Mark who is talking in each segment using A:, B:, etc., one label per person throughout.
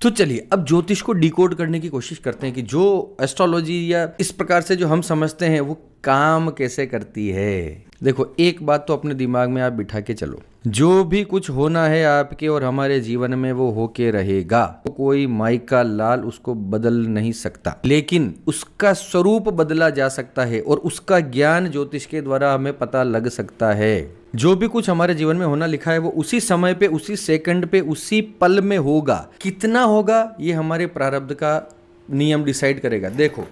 A: तो चलिए अब ज्योतिष को डिकोड करने की कोशिश करते हैं कि जो एस्ट्रोलॉजी या इस प्रकार से जो हम समझते हैं वो काम कैसे करती है। देखो, एक बात तो अपने दिमाग में आप बिठा के चलो, जो भी कुछ होना है आपके और हमारे जीवन में वो होके रहेगा। तो कोई माइका लाल उसको बदल नहीं सकता, लेकिन उसका स्वरूप बदला जा सकता है और उसका ज्ञान ज्योतिष के द्वारा हमें पता लग सकता है। जो भी कुछ हमारे जीवन में होना लिखा है वो उसी समय पे, उसी सेकंड पे, उसी पल में होगा। कितना होगा ये हमारे प्रारब्ध का नियम डिसाइड करेगा। देखो,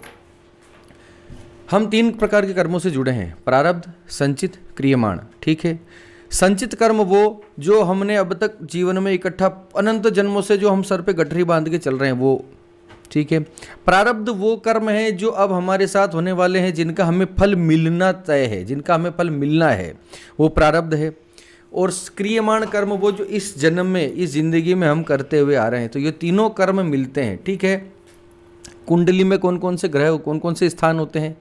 A: हम 3 प्रकार के कर्मों से जुड़े हैं, प्रारब्ध, संचित, क्रियमाण। ठीक है। संचित कर्म वो जो हमने अब तक जीवन में इकट्ठा अनंत जन्मों से जो हम सर पे गठरी बांध के चल रहे हैं वो। ठीक है। प्रारब्ध वो कर्म है जो अब हमारे साथ होने वाले हैं, जिनका हमें फल मिलना तय है, जिनका हमें फल मिलना है, वो प्रारब्ध है। और क्रियमाण कर्म वो जो इस जन्म में, इस जिंदगी में हम करते हुए आ रहे हैं। तो ये तीनों कर्म मिलते हैं। ठीक है। कुंडली में कौन कौन से ग्रह, कौन कौन से स्थान होते हैं?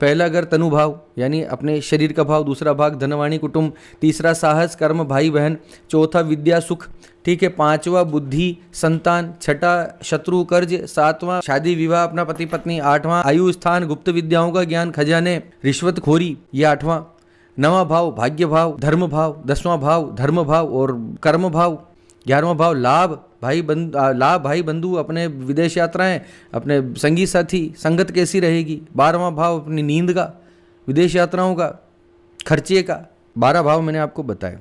A: पहला घर तनु भाव यानी अपने शरीर का भाव, दूसरा भाग धनवाणी कुटुंब, तीसरा साहस कर्म भाई बहन, चौथा विद्या सुख। ठीक है। 5वां बुद्धि संतान, 6ठा शत्रु कर्ज, 7वां शादी विवाह अपना पति पत्नी, 8वां आयु स्थान गुप्त विद्याओं का ज्ञान खजाने, रिश्वत खोरी, ये 8वां। 9वां भाव भाग्य भाव, धर्म भाव, 10वां भाव धर्म भाव और कर्म भाव, 11वां भाव लाभ भाई बंधु, अपने विदेश यात्राएं, अपने संगी साथी संगत कैसी रहेगी। 12वां भाव अपनी नींद का, विदेश यात्राओं का, खर्चे का। 12 भाव मैंने आपको बताए।